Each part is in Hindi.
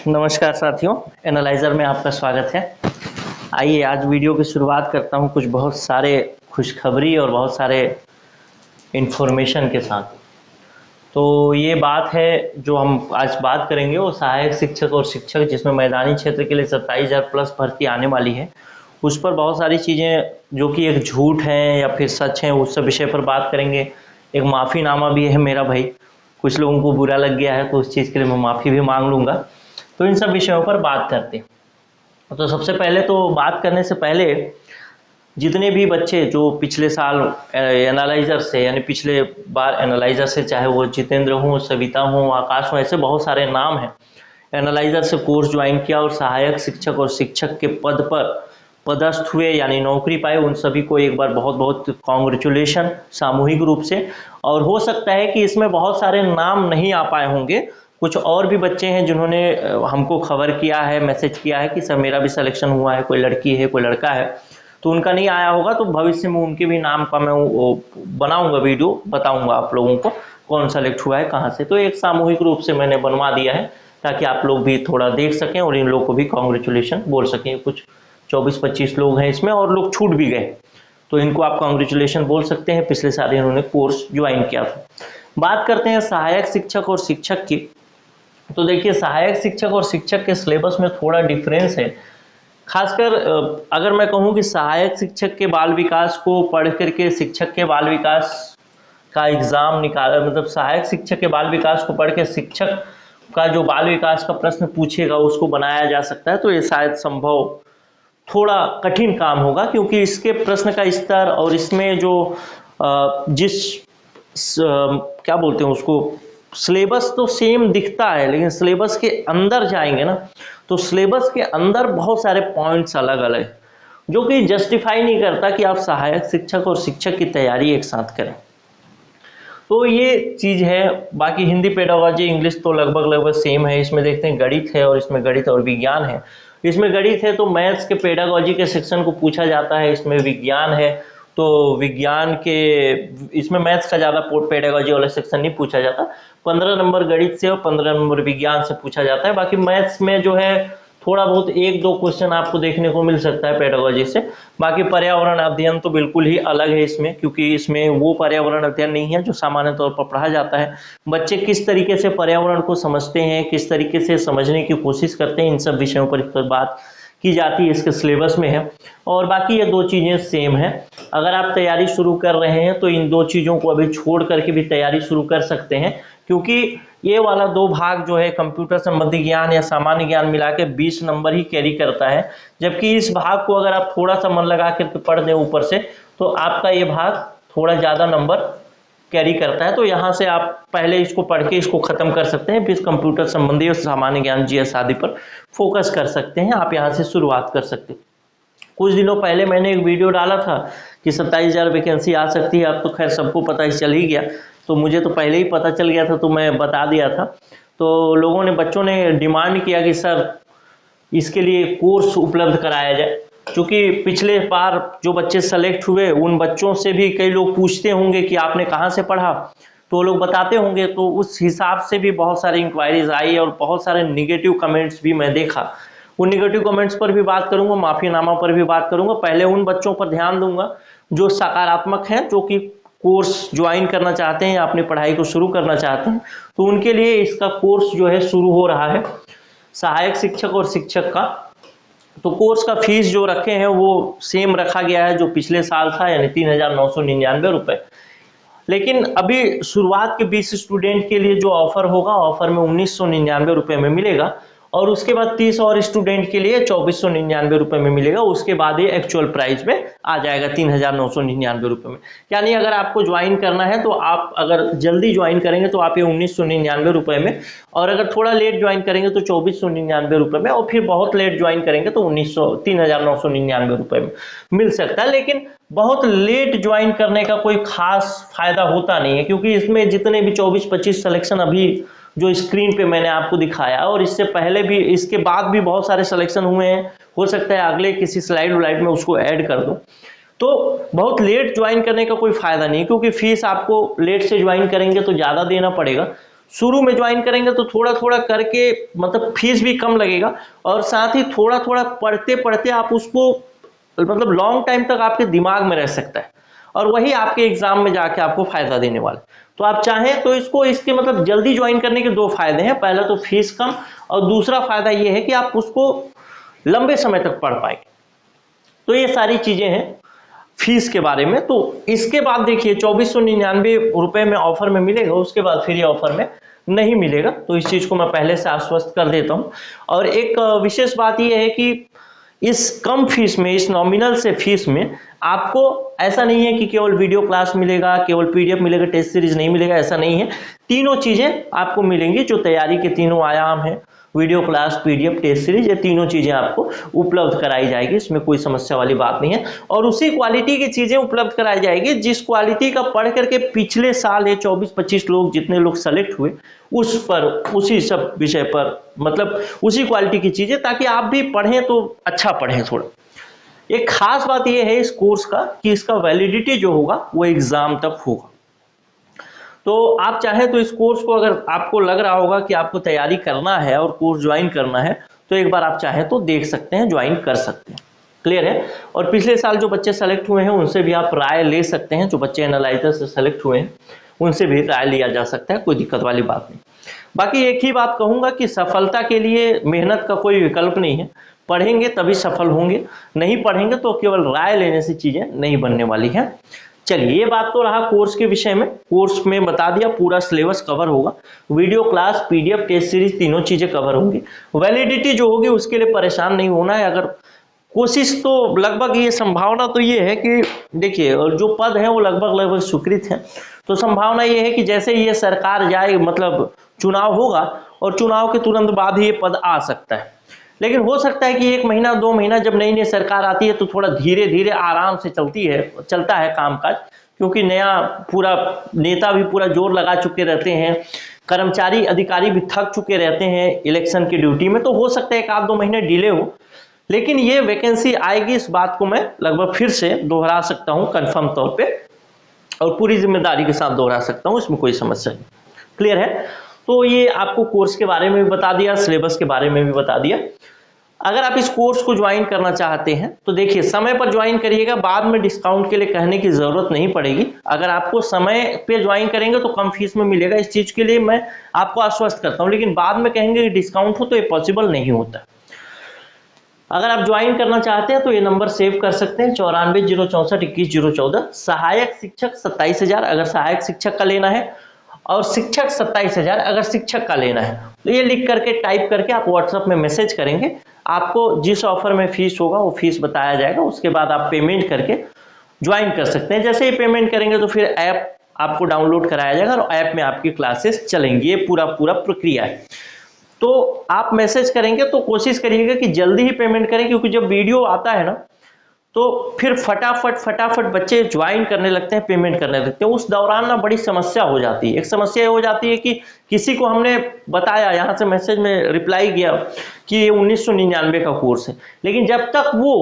नमस्कार साथियों, एनालाइजर में आपका स्वागत है। आइए आज वीडियो की शुरुआत करता हूं कुछ बहुत सारे खुशखबरी और बहुत सारे इन्फॉर्मेशन के साथ। तो ये बात है जो हम आज बात करेंगे वो सहायक शिक्षक और शिक्षक, जिसमें मैदानी क्षेत्र के लिए 27,000 प्लस भर्ती आने वाली है। उस पर बहुत सारी चीज़ें जो कि एक झूठ हैं या फिर सच हैं, उस सब विषय पर बात करेंगे। एक माफ़ीनामा भी है मेरा भाई, कुछ लोगों को बुरा लग गया है तो उस चीज़ के लिए मैं माफ़ी भी मांग लूँगा। तो इन सब विषयों पर बात करते हैं। तो सबसे पहले तो बात करने से पहले जितने भी बच्चे जो पिछले साल एनालाइजर से यानी पिछले बार एनालाइजर से, चाहे वो जितेंद्र हो, सविता हो, आकाश हो, ऐसे बहुत सारे नाम हैं, एनालाइजर से कोर्स ज्वाइन किया और सहायक शिक्षक और शिक्षक के पद पर पदस्थ हुए यानी नौकरी पाए, उन सभी को एक बार बहुत बहुत कॉन्ग्रेचुलेशन सामूहिक रूप से। और हो सकता है कि इसमें बहुत सारे नाम नहीं आ पाए होंगे, कुछ और भी बच्चे हैं जिन्होंने हमको खबर किया है, मैसेज किया है कि सर मेरा भी सिलेक्शन हुआ है, कोई लड़की है कोई लड़का है, तो उनका नहीं आया होगा। तो भविष्य में उनके भी नाम का मैं बनाऊंगा वीडियो, बताऊंगा आप लोगों को कौन सेलेक्ट हुआ है कहाँ से। तो एक सामूहिक रूप से मैंने बनवा दिया है ताकि आप लोग भी थोड़ा देख सकें और इन लोग को भी कॉन्ग्रेचुलेशन बोल सकें। कुछ 24-25 लोग हैं इसमें और लोग छूट भी गए, तो इनको आप कॉन्ग्रेचुलेशन बोल सकते हैं, पिछले साल इन्होंने कोर्स ज्वाइन किया था। बात करते हैं सहायक शिक्षक और शिक्षक की। तो देखिए, सहायक शिक्षक और शिक्षक के सिलेबस में थोड़ा डिफरेंस है। खासकर अगर मैं कहूँ कि सहायक शिक्षक के बाल विकास को पढ़ करके शिक्षक के बाल विकास का एग्जाम निकाला, मतलब सहायक शिक्षक के बाल विकास को पढ़ के शिक्षक का जो बाल विकास का प्रश्न पूछेगा उसको बनाया जा सकता है, तो ये शायद संभव थोड़ा कठिन काम होगा, क्योंकि इसके प्रश्न का स्तर और इसमें जो क्या बोलते हैं उसको, सिलेबस तो सेम दिखता है, लेकिन सिलेबस के अंदर जाएंगे ना तो सिलेबस के अंदर बहुत सारे पॉइंट्स अलग अलग, जो कि जस्टिफाई नहीं करता कि आप सहायक शिक्षक और शिक्षक की तैयारी एक साथ करें। तो ये चीज़ है। बाकी हिंदी पेडागोजी, इंग्लिश तो लगभग सेम है। इसमें देखते हैं गणित है और इसमें गणित और विज्ञान है। इसमें गणित है तो मैथ्स के पेडागोजी के सेक्शन को पूछा जाता है, इसमें विज्ञान है तो विज्ञान के, इसमें मैथ्स का ज़्यादा पेडागोजी वाला सेक्शन नहीं पूछा जाता। 15 नंबर गणित से और 15 नंबर विज्ञान से पूछा जाता है। बाकी मैथ्स में जो है थोड़ा बहुत 1-2 क्वेश्चन आपको देखने को मिल सकता है पेडागोजी से। बाकी पर्यावरण अध्ययन तो बिल्कुल ही अलग है इसमें, क्योंकि इसमें वो पर्यावरण अध्ययन नहीं है जो सामान्य तौर पर पढ़ा जाता है। बच्चे किस तरीके से पर्यावरण को समझते हैं, किस तरीके से समझने की कोशिश करते हैं, इन सब विषयों पर बात की जाती है, इसके सिलेबस में है। और बाकी ये 2 चीज़ें सेम है। अगर आप तैयारी शुरू कर रहे हैं तो इन 2 चीज़ों को अभी छोड़ करके भी तैयारी शुरू कर सकते हैं, क्योंकि ये वाला 2 भाग जो है कंप्यूटर संबंधी ज्ञान या सामान्य ज्ञान मिला के 20 नंबर ही कैरी करता है। जबकि इस भाग को अगर आप थोड़ा सा मन लगा कर पढ़ दें ऊपर से तो आपका ये भाग थोड़ा ज़्यादा नंबर कैरी करता है। तो यहाँ से आप पहले इसको पढ़ के इसको ख़त्म कर सकते हैं, फिर कंप्यूटर संबंधी और सामान्य ज्ञान जीएस आदि पर फोकस कर सकते हैं। आप यहाँ से शुरुआत कर सकते हैं। कुछ दिनों पहले मैंने एक वीडियो डाला था कि 27,000 वैकेंसी आ सकती है। अब तो खैर सबको पता ही चल ही गया, तो मुझे तो पहले ही पता चल गया था तो मैं बता दिया था। तो लोगों ने, बच्चों ने डिमांड किया कि सर इसके लिए कोर्स उपलब्ध कराया जाए, क्योंकि पिछले बार जो बच्चे सेलेक्ट हुए उन बच्चों से भी कई लोग पूछते होंगे कि आपने कहाँ से पढ़ा, तो वो लोग बताते होंगे। तो उस हिसाब से भी बहुत सारी इंक्वायरीज आई और बहुत सारे निगेटिव कमेंट्स भी मैं देखा। उन निगेटिव कमेंट्स पर भी बात करूंगा, माफीनामा पर भी बात करूंगा। पहले उन बच्चों पर ध्यान दूंगा जो सकारात्मक हैं, जो कि कोर्स ज्वाइन करना चाहते हैं या अपनी पढ़ाई को शुरू करना चाहते हैं, तो उनके लिए इसका कोर्स जो है शुरू हो रहा है, सहायक शिक्षक और शिक्षक का। तो कोर्स का फीस जो रखे हैं वो सेम रखा गया है जो पिछले साल था, यानी 3,999 रुपये। लेकिन अभी शुरुआत के 20 स्टूडेंट के लिए जो ऑफर होगा, ऑफर में 1,999 रुपये में मिलेगा, और उसके बाद 30 और स्टूडेंट के लिए 2,499 रुपये में मिलेगा। उसके बाद ये एक्चुअल प्राइस में आ जाएगा 3,999 रुपये में। यानी अगर आपको ज्वाइन करना है तो आप अगर जल्दी ज्वाइन करेंगे तो आप ये 1,999 रुपये में, और अगर थोड़ा लेट ज्वाइन करेंगे तो 2,499 रुपये में, और फिर बहुत लेट ज्वाइन करेंगे तो 3,999 रुपये में मिल सकता है। लेकिन बहुत लेट ज्वाइन करने का कोई खास फायदा होता नहीं है, क्योंकि इसमें जितने भी 24-25 सिलेक्शन अभी जो स्क्रीन पे मैंने आपको दिखाया, और इससे पहले भी, इसके बाद भी बहुत सारे सिलेक्शन हुए हैं, हो सकता है अगले किसी स्लाइड में उसको ऐड कर दूं। तो बहुत लेट ज्वाइन करने का कोई फायदा नहीं, क्योंकि फीस आपको लेट से ज्वाइन करेंगे तो ज़्यादा देना पड़ेगा। शुरू में ज्वाइन करेंगे तो थोड़ा थोड़ा करके मतलब फीस भी कम लगेगा, और साथ ही थोड़ा थोड़ा पढ़ते पढ़ते आप उसको मतलब लॉन्ग टाइम तक आपके दिमाग में रह सकता है, और वही आपके एग्जाम में जाके आपको फायदा देने वाला है। तो आप चाहें तो इसको, इसके मतलब जल्दी ज्वाइन करने के दो फायदे हैं, पहला तो फीस कम, और दूसरा फायदा यह है कि आप उसको लंबे समय तक पढ़ पाएंगे। तो ये सारी चीजें हैं फीस के बारे में। तो इसके बाद देखिए 2499 रुपए में ऑफर में मिलेगा, उसके बाद फिर ये ऑफर में नहीं मिलेगा, तो इस चीज को मैं पहले से आश्वस्त कर देता हूं। और एक विशेष बात यह है कि इस कम फीस में, इस नॉमिनल से फीस में आपको ऐसा नहीं है कि केवल वीडियो क्लास मिलेगा, केवल पीडीएफ मिलेगा, टेस्ट सीरीज नहीं मिलेगा, ऐसा नहीं है। तीनों चीजें आपको मिलेंगी, जो तैयारी के तीनों आयाम हैं, video class, PDF, test series, ये तीनों चीजें आपको उपलब्ध कराई जाएगी, इसमें कोई समस्या वाली बात नहीं है। और उसी क्वालिटी की चीजें उपलब्ध कराई जाएगी जिस क्वालिटी का पढ़ करके पिछले साल ये 24-25 लोग, जितने लोग सेलेक्ट हुए उस पर, उसी सब विषय पर, मतलब उसी क्वालिटी की चीजें, ताकि आप भी पढ़ें तो अच्छा पढ़ें थोड़ा। एक खास बात यह है इस कोर्स का कि इसका वैलिडिटी जो होगा वो एग्जाम तक होगा। तो आप चाहें तो इस कोर्स को, अगर आपको लग रहा होगा कि आपको तैयारी करना है और कोर्स ज्वाइन करना है, तो एक बार आप चाहें तो देख सकते हैं, ज्वाइन कर सकते हैं। क्लियर है? और पिछले साल जो बच्चे सेलेक्ट हुए हैं उनसे भी आप राय ले सकते हैं, जो बच्चे एनालाइजर से सेलेक्ट हुए हैं उनसे भी राय लिया जा सकता है, कोई दिक्कत वाली बात नहीं। बाकी एक ही बात कहूंगा कि सफलता के लिए मेहनत का कोई विकल्प नहीं है, पढ़ेंगे तभी सफल होंगे, नहीं पढ़ेंगे तो केवल राय लेने से चीजें नहीं बनने वाली हैं। चलिए, ये बात तो रहा कोर्स के विषय में। कोर्स में बता दिया पूरा सिलेबस कवर होगा, video class, PDF, test series तीनों चीजें कवर होंगी। वैलिडिटी जो होगी उसके लिए परेशान नहीं होना है। अगर कोशिश तो लगभग, ये संभावना तो ये है कि देखिए, और जो पद है वो लगभग स्वीकृत है, तो संभावना ये है कि जैसे ये सरकार जाए, मतलब चुनाव होगा और चुनाव के तुरंत बाद ही ये पद आ सकता है। लेकिन हो सकता है कि 1 महीना 2 महीना, जब नई नई सरकार आती है तो थोड़ा धीरे धीरे आराम से चलता है कामकाज, क्योंकि नया पूरा नेता भी पूरा जोर लगा चुके रहते हैं, कर्मचारी अधिकारी भी थक चुके रहते हैं इलेक्शन की ड्यूटी में, तो हो सकता है 1-2 महीने डिले हो, लेकिन ये वैकेंसी आएगी, इस बात को मैं लगभग फिर से दोहरा सकता हूं कंफर्म तौर पे, और पूरी जिम्मेदारी के साथ दोहरा सकता हूं, इसमें कोई समस्या नहीं। क्लियर है? तो ये आपको कोर्स के बारे में भी बता दिया, सिलेबस के बारे में भी बता दिया। अगर आप इस कोर्स को ज्वाइन करना चाहते हैं तो देखिए, समय पर ज्वाइन करिएगा, बाद में डिस्काउंट के लिए कहने की जरूरत नहीं पड़ेगी। अगर आपको समय पे ज्वाइन करेंगे तो कम फीस में मिलेगा, इस चीज के लिए मैं आपको आश्वस्त करता हूं, लेकिन बाद में कहेंगे कि डिस्काउंट हो, तो ये पॉसिबल नहीं होता। अगर आप ज्वाइन करना चाहते हैं तो ये नंबर सेव कर सकते हैं, 94-064-21-014। सहायक शिक्षक 27,000 अगर सहायक शिक्षक का लेना है, और शिक्षक 27,000 अगर शिक्षक का लेना है। तो ये लिख करके, टाइप करके आप व्हाट्सएप में मैसेज करेंगे, आपको जिस ऑफर में फीस होगा वो फीस बताया जाएगा, उसके बाद आप पेमेंट करके ज्वाइन कर सकते हैं। जैसे ही पेमेंट करेंगे तो फिर ऐप आपको डाउनलोड कराया जाएगा और ऐप में आपकी क्लासेस चलेंगी। ये पूरा प्रक्रिया है। तो आप मैसेज करेंगे तो कोशिश करिएगा कि जल्दी ही पेमेंट करें, क्योंकि जब वीडियो आता है ना तो फिर फटाफट बच्चे ज्वाइन करने लगते हैं, पेमेंट करने लगते हैं। उस दौरान ना बड़ी समस्या हो जाती है। एक समस्या हो जाती है कि किसी को हमने बताया, यहाँ से मैसेज में रिप्लाई किया कि ये 1999 का कोर्स है, लेकिन जब तक वो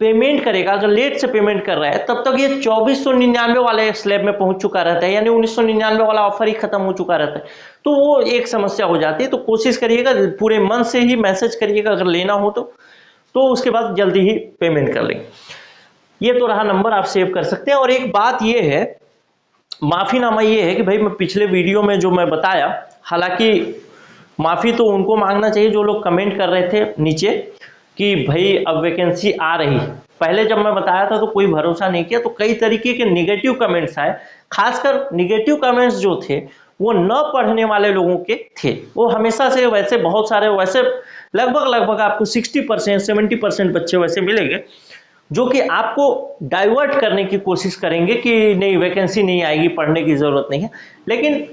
पेमेंट करेगा, अगर लेट से पेमेंट कर रहा है, तब तक ये 2499 वाले स्लैब में पहुंच चुका रहता है, यानी 1999 वाला ऑफर ही खत्म हो चुका रहता है। तो वो एक समस्या हो जाती है। तो कोशिश करिएगा, पूरे मन से ही मैसेज करिएगा अगर लेना हो तो उसके बाद जल्दी ही पेमेंट कर लेंगे। ये तो रहा नंबर, आप सेव कर सकते हैं। और एक बात ये है, माफीनामा ये है कि भाई, मैं पिछले वीडियो में जो मैं बताया, हालांकि माफी तो उनको मांगना चाहिए जो लोग कमेंट कर रहे थे नीचे कि भाई अब वैकेंसी आ रही। पहले जब मैं बताया था तो कोई भरोसा नहीं किया, तो कई तरीके के निगेटिव कमेंट्स आए। खासकर निगेटिव कमेंट्स जो थे वो न पढ़ने वाले लोगों के थे। वो हमेशा से वैसे बहुत सारे, वैसे लगभग आपको 60% 70% बच्चे वैसे मिलेंगे जो कि आपको डाइवर्ट करने की कोशिश करेंगे कि नहीं, वैकेंसी नहीं आएगी, पढ़ने की जरूरत नहीं है। लेकिन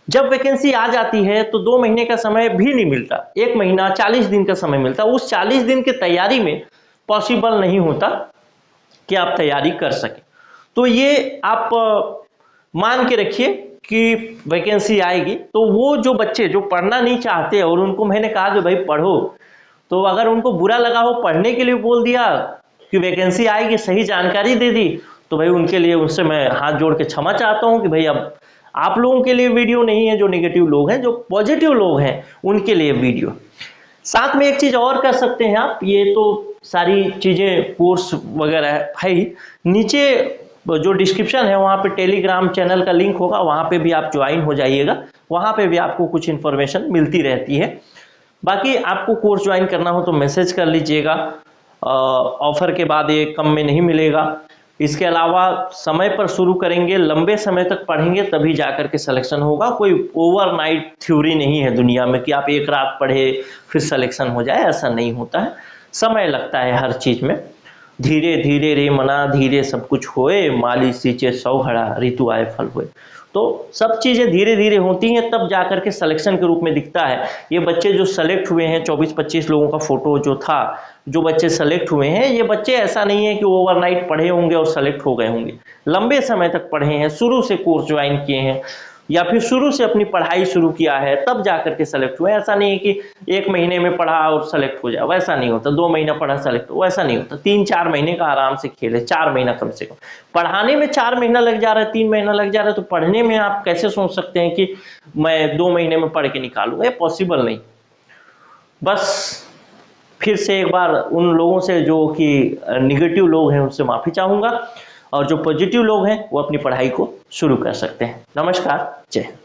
जब वैकेंसी आ जाती है तो 2 महीने का समय भी नहीं मिलता, 1 महीना 40 दिन का समय मिलता। उस 40 दिन की तैयारी में पॉसिबल नहीं होता कि आप तैयारी कर सके। तो ये आप मान के रखिए कि वैकेंसी आएगी। तो वो जो बच्चे जो पढ़ना नहीं चाहते और उनको मैंने कहा कि भाई पढ़ो, तो अगर उनको बुरा लगा हो, पढ़ने के लिए बोल दिया कि वैकेंसी आएगी, सही जानकारी दे दी, तो भाई उनके लिए, उनसे मैं हाथ जोड़ के क्षमा चाहता हूं कि भाई अब आप लोगों के लिए वीडियो नहीं है जो नेगेटिव लोग हैं, जो पॉजिटिव लोग हैं उनके लिए वीडियो। साथ में एक चीज और कर सकते हैं आप, ये तो सारी चीजें कोर्स वगैरह है ही, नीचे जो डिस्क्रिप्शन है वहां पे टेलीग्राम चैनल का लिंक होगा, वहां पे भी आप ज्वाइन हो जाइएगा, वहां पे भी आपको कुछ इंफॉर्मेशन मिलती रहती है। बाकी आपको कोर्स ज्वाइन करना हो तो मैसेज कर लीजिएगा, ऑफर के बाद ये कम में नहीं मिलेगा। इसके अलावा समय पर शुरू करेंगे, लंबे समय तक पढ़ेंगे तभी जाकर के सिलेक्शन होगा। कोई ओवरनाइट थ्योरी नहीं है दुनिया में कि आप एक रात पढ़े फिर सिलेक्शन हो जाए, ऐसा नहीं होता है। समय लगता है हर चीज में। धीरे धीरे रे मना धीरे सब कुछ होए, माली सींचे 100 घड़ा ऋतु आए फल हुए। तो सब चीजें धीरे धीरे होती हैं, तब जाकर के सिलेक्शन के रूप में दिखता है। ये बच्चे जो सेलेक्ट हुए हैं, 24-25 लोगों का फोटो जो था, जो बच्चे सेलेक्ट हुए हैं, ये बच्चे ऐसा नहीं है कि ओवरनाइट पढ़े होंगे और सेलेक्ट हो गए होंगे। लंबे समय तक पढ़े हैं, शुरू से कोर्स ज्वाइन किए हैं, या फिर शुरू से अपनी पढ़ाई शुरू किया है तब जाकर के सेलेक्ट हुए। ऐसा नहीं है कि 1 महीने में पढ़ा और सेलेक्ट हो जाए, वैसा नहीं होता। 2 महीना पढ़ा सेलेक्ट, वैसा नहीं होता। 3-4 महीने का आराम से खेल है, 4 महीना कम से कम। पढ़ाने में 4 महीना लग जा रहा है, 3 महीना लग जा रहा है, तो पढ़ने में आप कैसे सोच सकते हैं कि मैं 2 महीने में पढ़ के निकालूंगा? ये पॉसिबल नहीं। बस फिर से एक बार उन लोगों से जो कि निगेटिव लोग हैं उनसे माफी चाहूंगा, और जो पॉजिटिव लोग हैं वो अपनी पढ़ाई को शुरू कर सकते हैं। नमस्कार, जय हिंद।